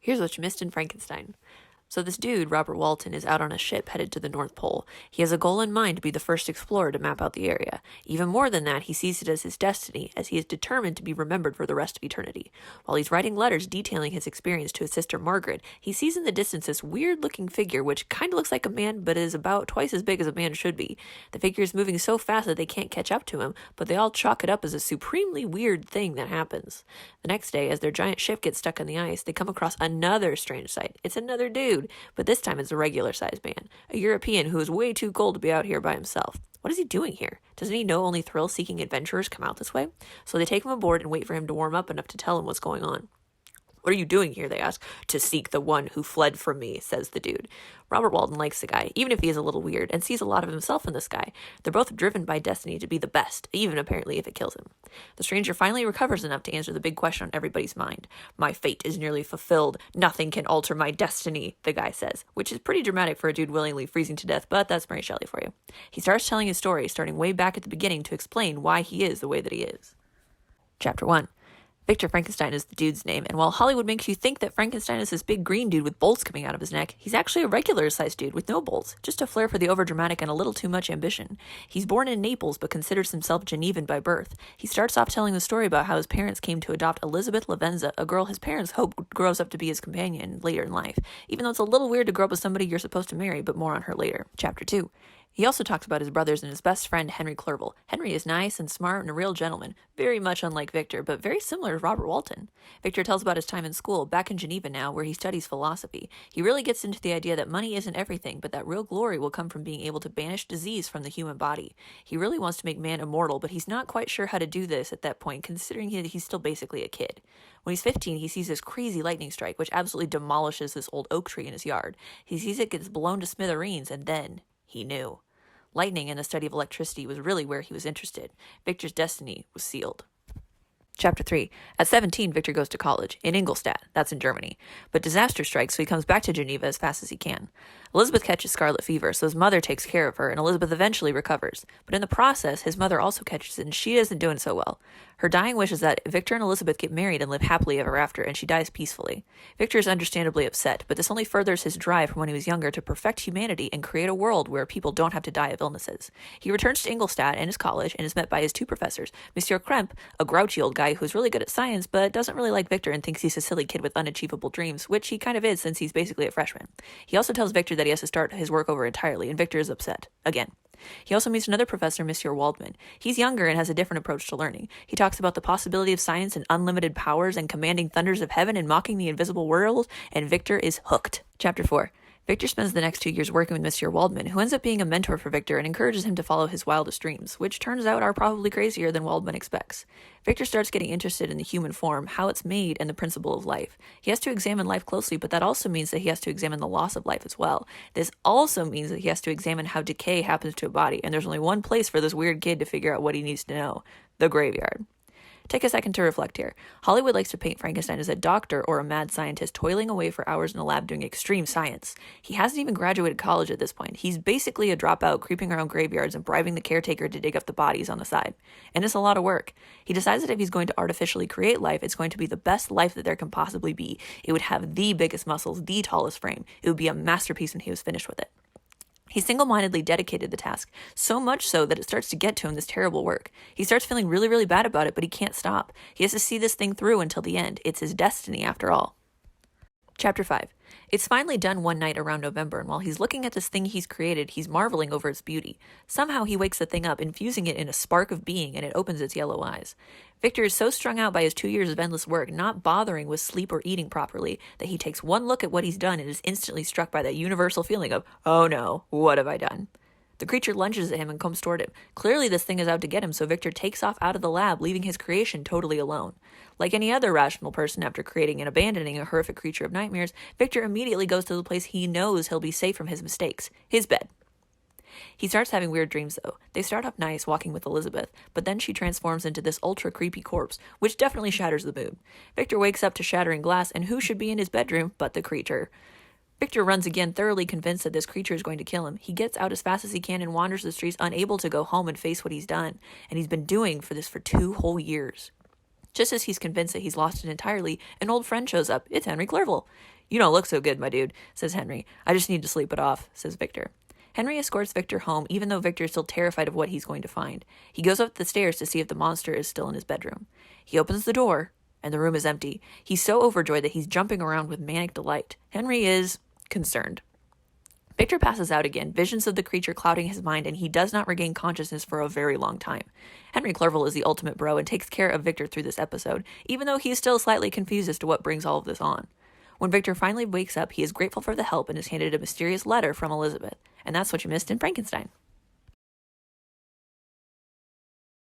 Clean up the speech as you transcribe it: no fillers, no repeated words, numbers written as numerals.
Here's what you missed in Frankenstein. So this dude, Robert Walton, is out on a ship headed to the North Pole. He has a goal in mind to be the first explorer to map out the area. Even more than that, he sees it as his destiny, as he is determined to be remembered for the rest of eternity. While he's writing letters detailing his experience to his sister Margaret, he sees in the distance this weird-looking figure which kind of looks like a man but is about twice as big as a man should be. The figure is moving so fast that they can't catch up to him, but they all chalk it up as a supremely weird thing that happens. The next day, as their giant ship gets stuck in the ice, they come across another strange sight. It's another dude, but this time it's a regular-sized man, a European who is way too cold to be out here by himself. What is he doing here? Doesn't he know only thrill-seeking adventurers come out this way? So they take him aboard and wait for him to warm up enough to tell him what's going on. "What are you doing here?" they ask. "To seek the one who fled from me," says the dude. Robert Walton likes the guy, even if he is a little weird, and sees a lot of himself in this guy. They're both driven by destiny to be the best, even apparently if it kills him. The stranger finally recovers enough to answer the big question on everybody's mind. "My fate is nearly fulfilled. Nothing can alter my destiny," the guy says, which is pretty dramatic for a dude willingly freezing to death, but that's Mary Shelley for you. He starts telling his story, starting way back at the beginning to explain why he is the way that he is. Chapter 1. Victor Frankenstein is the dude's name, and while Hollywood makes you think that Frankenstein is this big green dude with bolts coming out of his neck, he's actually a regular-sized dude with no bolts, just a flair for the overdramatic and a little too much ambition. He's born in Naples, but considers himself Genevan by birth. He starts off telling the story about how his parents came to adopt Elizabeth Lavenza, a girl his parents hope grows up to be his companion later in life, even though it's a little weird to grow up with somebody you're supposed to marry, but more on her later. Chapter 2. He also talks about his brothers and his best friend, Henry Clerval. Henry is nice and smart and a real gentleman, very much unlike Victor, but very similar to Robert Walton. Victor tells about his time in school, back in Geneva now, where he studies philosophy. He really gets into the idea that money isn't everything, but that real glory will come from being able to banish disease from the human body. He really wants to make man immortal, but he's not quite sure how to do this at that point, considering he's still basically a kid. When he's 15, he sees this crazy lightning strike, which absolutely demolishes this old oak tree in his yard. He sees it gets blown to smithereens, and then he knew. Lightning and the study of electricity was really where he was interested. Victor's destiny was sealed. Chapter 3. At 17, Victor goes to college, in Ingolstadt, that's in Germany. But disaster strikes, so he comes back to Geneva as fast as he can. Elizabeth catches scarlet fever, so his mother takes care of her, and Elizabeth eventually recovers. But in the process, his mother also catches it, and she isn't doing so well. Her dying wish is that Victor and Elizabeth get married and live happily ever after, and she dies peacefully. Victor is understandably upset, but this only furthers his drive from when he was younger to perfect humanity and create a world where people don't have to die of illnesses. He returns to Ingolstadt and his college and is met by his two professors, Monsieur Kremp, a grouchy old guy who's really good at science but doesn't really like Victor and thinks he's a silly kid with unachievable dreams, which he kind of is since he's basically a freshman. He also tells Victor that he has to start his work over entirely, and Victor is upset. Again. He also meets another professor, Monsieur Waldman. He's younger and has a different approach to learning. He talks about the possibility of science and unlimited powers and commanding thunders of heaven and mocking the invisible world, and Victor is hooked. Chapter 4. Victor spends the next 2 years working with Monsieur Waldman, who ends up being a mentor for Victor and encourages him to follow his wildest dreams, which turns out are probably crazier than Waldman expects. Victor starts getting interested in the human form, how it's made, and the principle of life. He has to examine life closely, but that also means that he has to examine the loss of life as well. This also means that he has to examine how decay happens to a body, and there's only one place for this weird kid to figure out what he needs to know: the graveyard. Take a second to reflect here. Hollywood likes to paint Frankenstein as a doctor or a mad scientist toiling away for hours in a lab doing extreme science. He hasn't even graduated college at this point. He's basically a dropout creeping around graveyards and bribing the caretaker to dig up the bodies on the side. And it's a lot of work. He decides that if he's going to artificially create life, it's going to be the best life that there can possibly be. It would have the biggest muscles, the tallest frame. It would be a masterpiece when he was finished with it. He single-mindedly dedicated the task, so much so that it starts to get to him, this terrible work. He starts feeling really, really bad about it, but he can't stop. He has to see this thing through until the end. It's his destiny, after all. Chapter 5. It's finally done one night around November, and while he's looking at this thing he's created, he's marveling over its beauty. Somehow he wakes the thing up, infusing it in a spark of being, and it opens its yellow eyes. Victor is so strung out by his 2 years of endless work, not bothering with sleep or eating properly, that he takes one look at what he's done and is instantly struck by that universal feeling of, oh no, what have I done? The creature lunges at him and comes toward him. Clearly this thing is out to get him, so Victor takes off out of the lab, leaving his creation totally alone. Like any other rational person after creating and abandoning a horrific creature of nightmares, Victor immediately goes to the place he knows he'll be safe from his mistakes: his bed. He starts having weird dreams, though. They start off nice, walking with Elizabeth, but then she transforms into this ultra-creepy corpse, which definitely shatters the mood. Victor wakes up to shattering glass, and who should be in his bedroom but the creature? Victor runs again, thoroughly convinced that this creature is going to kill him. He gets out as fast as he can and wanders the streets, unable to go home and face what he's done, and he's been doing for 2 whole years. Just as he's convinced that he's lost it entirely, an old friend shows up. It's Henry Clerval. "You don't look so good, my dude," says Henry. "I just need to sleep it off," says Victor. Henry escorts Victor home, even though Victor is still terrified of what he's going to find. He goes up the stairs to see if the monster is still in his bedroom. He opens the door, and the room is empty. He's so overjoyed that he's jumping around with manic delight. Henry is concerned. Victor passes out again, visions of the creature clouding his mind, and he does not regain consciousness for a very long time. Henry Clerval is the ultimate bro and takes care of Victor through this episode, even though he is still slightly confused as to what brings all of this on. When Victor finally wakes up, he is grateful for the help and is handed a mysterious letter from Elizabeth. And that's what you missed in Frankenstein.